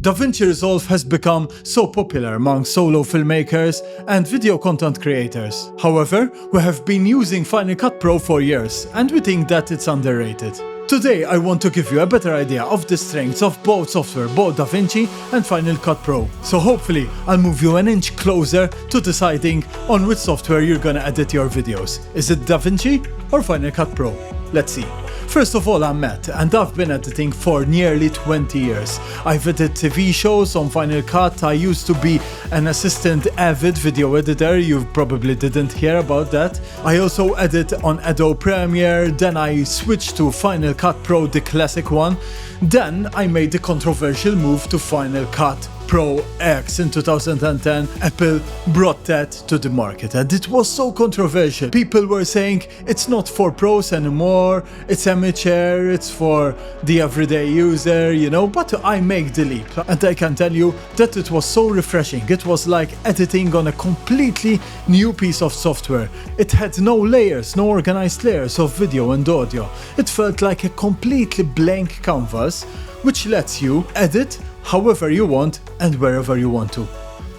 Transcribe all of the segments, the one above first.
DaVinci Resolve has become so popular among solo filmmakers and video content creators. However, we have been using Final Cut Pro for years and we think that it's underrated. Today I want to give you a better idea of the strengths of both software, both DaVinci and Final Cut Pro. So hopefully I'll move you an inch closer to deciding on which software you're gonna edit your videos. Is it DaVinci or Final Cut Pro? Let's see. First of all, I'm Matt and I've been editing for nearly 20 years. I've edited TV shows on Final Cut. I used to be an assistant avid video editor. You probably didn't hear about that. I also edit on Adobe Premiere, then I switched to Final Cut Pro, the classic one. Then I made the controversial move to Final Cut Pro X in 2010. Apple brought that to the market and it was so controversial. People were saying it's not for pros anymore, it's amateur, it's for the everyday user, you know, but I make the leap and I can tell you that it was so refreshing. It was like editing on a completely new piece of software. It had no layers, no organized layers of video and audio. It felt like a completely blank canvas which lets you edit however you want and wherever you want to.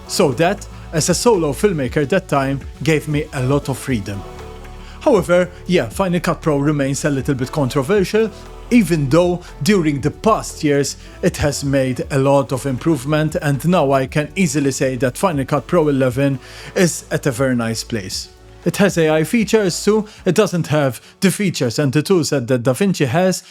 So that, as a solo filmmaker that time, gave me a lot of freedom. However, yeah, Final Cut Pro remains a little bit controversial, even though during the past years it has made a lot of improvement and now I can easily say that Final Cut Pro 11 is at a very nice place. It has AI features too, it doesn't have the features and the tools that DaVinci has,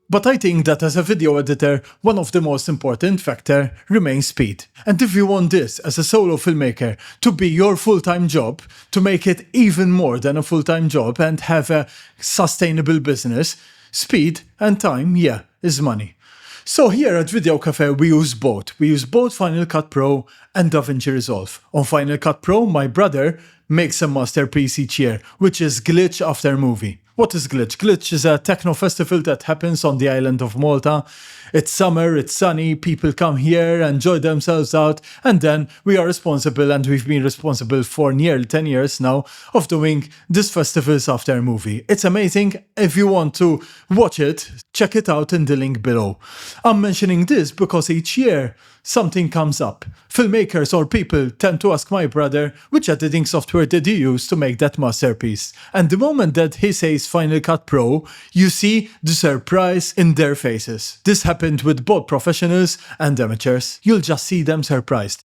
but I think that as a video editor, one of the most important factors remains speed. And if you want this as a solo filmmaker to be your full-time job, to make it even more than a full-time job and have a sustainable business, speed and time, yeah, is money. So here at Video Cafe we use both. We use both Final Cut Pro and DaVinci Resolve. On Final Cut Pro, my brother makes a masterpiece each year, which is Glitch Aftermovie. What is Glitch? Glitch is a techno festival that happens on the island of Malta. It's summer, it's sunny, people come here, enjoy themselves out, and then we are responsible, and we've been responsible for nearly 10 years now, of doing this festival's after movie. It's amazing. If you want to watch it, check it out in the link below. I'm mentioning this because each year something comes up. Filmmakers or people tend to ask my brother which editing software did he use to make that masterpiece. And the moment that he says Final Cut Pro, you see the surprise in their faces. This happened with both professionals and amateurs. You'll just see them surprised.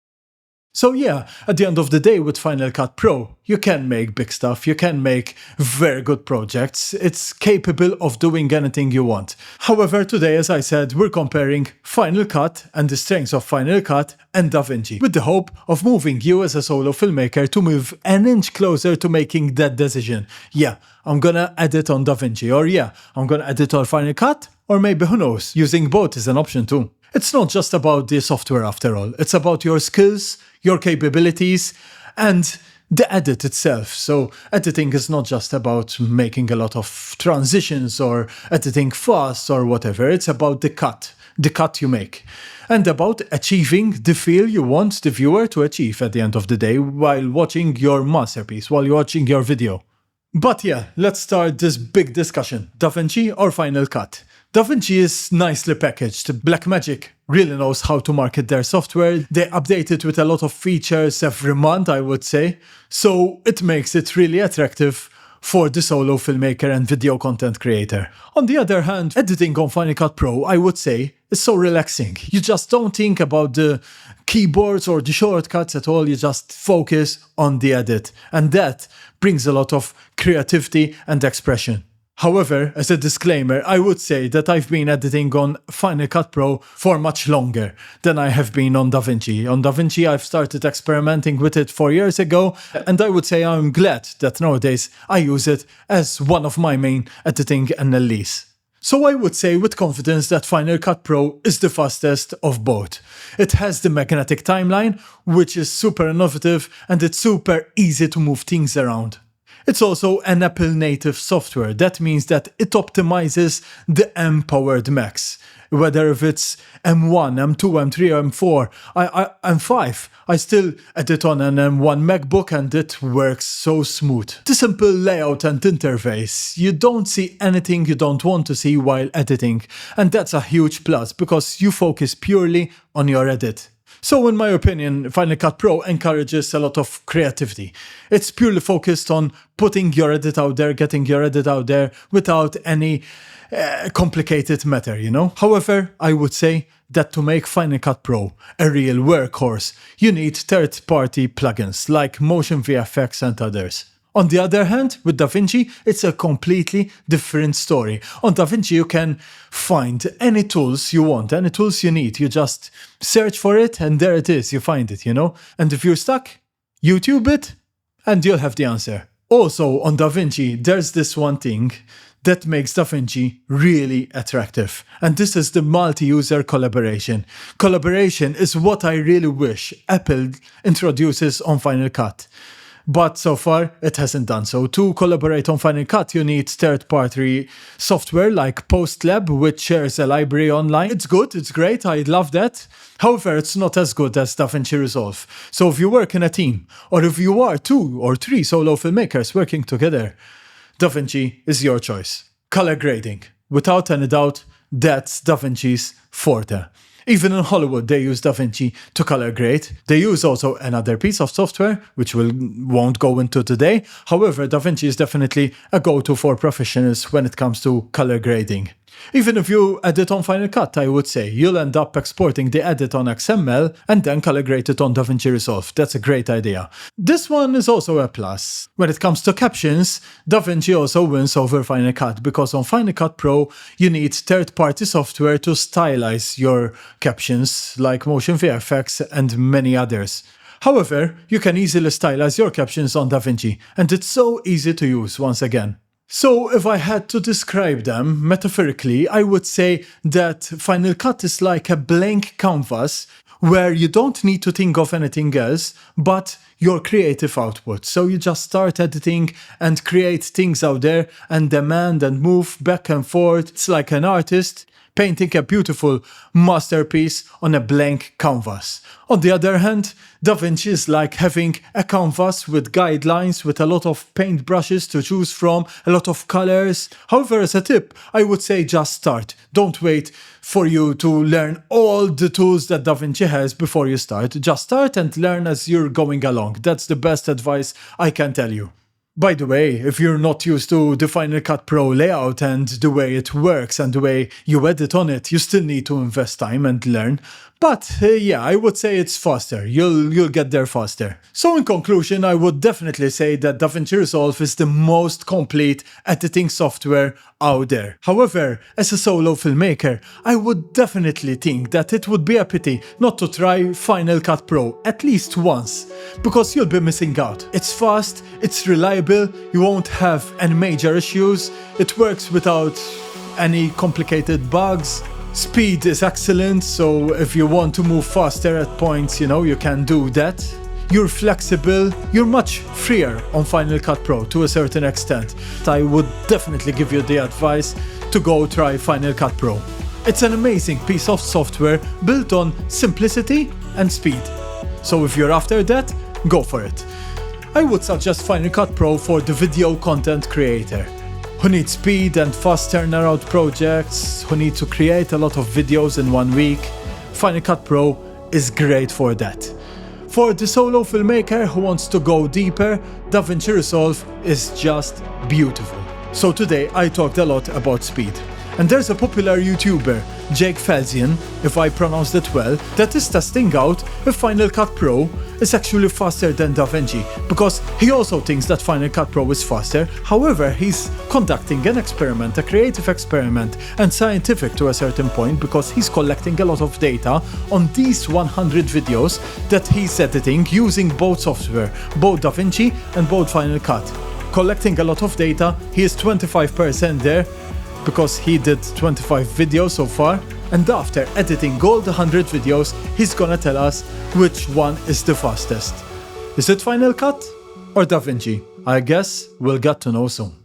So yeah, at the end of the day with Final Cut Pro, you can make big stuff, you can make very good projects, it's capable of doing anything you want. However, today, as I said, we're comparing Final Cut and the strengths of Final Cut and DaVinci, with the hope of moving you as a solo filmmaker to move an inch closer to making that decision. Yeah, I'm gonna edit on DaVinci, or yeah, I'm gonna edit on Final Cut, or maybe who knows, using both is an option too. It's not just about the software after all, it's about your skills, your capabilities, and the edit itself. So editing is not just about making a lot of transitions or editing fast or whatever, it's about the cut you make, and about achieving the feel you want the viewer to achieve at the end of the day while watching your masterpiece, while you're watching your video. But yeah, let's start this big discussion. DaVinci or Final Cut? DaVinci is nicely packaged. Blackmagic really knows how to market their software. They update it with a lot of features every month, I would say. So it makes it really attractive for the solo filmmaker and video content creator. On the other hand, editing on Final Cut Pro, I would say, is so relaxing. You just don't think about the keyboards or the shortcuts at all, you just focus on the edit. And that brings a lot of creativity and expression. However, as a disclaimer, I would say that I've been editing on Final Cut Pro for much longer than I have been on DaVinci. On DaVinci, I've started experimenting with it 4 years ago, and I would say I'm glad that nowadays I use it as one of my main editing NLEs. So I would say with confidence that Final Cut Pro is the fastest of both. It has the magnetic timeline, which is super innovative, and it's super easy to move things around. It's also an Apple native software. That means that it optimizes the M-powered Macs. Whether if it's M1, M2, M3, or M4, M5, I still edit on an M1 MacBook and it works so smooth. The simple layout and interface, you don't see anything you don't want to see while editing, and that's a huge plus because you focus purely on your edit. So in my opinion, Final Cut Pro encourages a lot of creativity. It's purely focused on putting your edit out there, getting your edit out there without any complicated matter, you know? However, I would say that to make Final Cut Pro a real workhorse, you need third-party plugins like Motion VFX and others. On the other hand, with DaVinci, it's a completely different story. On DaVinci, you can find any tools you want, any tools you need. You just search for it and there it is, you find it, you know? And if you're stuck, YouTube it and you'll have the answer. Also, on DaVinci, there's this one thing that makes DaVinci really attractive. And this is the multi-user collaboration. Collaboration is what I really wish Apple introduces on Final Cut. But so far, it hasn't done so. To collaborate on Final Cut, you need third-party software like PostLab, which shares a library online. It's good, it's great, I love that. However, it's not as good as DaVinci Resolve. So if you work in a team, or if you are 2 or 3 solo filmmakers working together, DaVinci is your choice. Color grading. Without any doubt, that's DaVinci's forte. Even in Hollywood, they use DaVinci to color grade. They use also another piece of software, which we won't go into today. However, DaVinci is definitely a go-to for professionals when it comes to color grading. Even if you edit on Final Cut, I would say, you'll end up exporting the edit on XML and then color grade it on DaVinci Resolve. That's a great idea. This one is also a plus. When it comes to captions, DaVinci also wins over Final Cut because on Final Cut Pro, you need third-party software to stylize your captions like Motion VFX and many others. However, you can easily stylize your captions on DaVinci, and it's so easy to use once again. So if I had to describe them metaphorically, I would say that Final Cut is like a blank canvas where you don't need to think of anything else but your creative output. So you just start editing and create things out there and demand and move back and forth. It's like an artist painting a beautiful masterpiece on a blank canvas. On the other hand, DaVinci is like having a canvas with guidelines, with a lot of paint brushes to choose from, a lot of colors. However, as a tip, I would say just start. Don't wait for you to learn all the tools that DaVinci has before you start. Just start and learn as you're going along. That's the best advice I can tell you. By the way, if you're not used to the Final Cut Pro layout and the way it works and the way you edit on it, you still need to invest time and learn. But yeah, I would say it's faster. You'll get there faster. So in conclusion, I would definitely say that DaVinci Resolve is the most complete editing software out there. However, as a solo filmmaker, I would definitely think that it would be a pity not to try Final Cut Pro at least once, because you'll be missing out. It's fast, it's reliable, you won't have any major issues, it works without any complicated bugs. Speed is excellent, so if you want to move faster at points, you can do that. You're flexible, you're much freer on Final Cut Pro to a certain extent. I would definitely give you the advice to go try Final Cut Pro. It's an amazing piece of software built on simplicity and speed. So if you're after that, go for it. I would suggest Final Cut Pro for the video content creator who needs speed and fast turnaround projects, who need to create a lot of videos in 1 week. Final Cut Pro is great for that. For the solo filmmaker who wants to go deeper, DaVinci Resolve is just beautiful. So today I talked a lot about speed. And there's a popular YouTuber, Felzien, if I pronounced it well, that is testing out if Final Cut Pro is actually faster than DaVinci, because he also thinks that Final Cut Pro is faster. However, he's conducting an experiment, a creative experiment, and scientific to a certain point, because he's collecting a lot of data on these 100 videos that he's editing using both software, both DaVinci and both Final Cut. Collecting a lot of data, he is 25% there, because he did 25 videos so far, and after editing all the 100 videos, he's gonna tell us which one is the fastest. Is it Final Cut or DaVinci? I guess we'll get to know soon.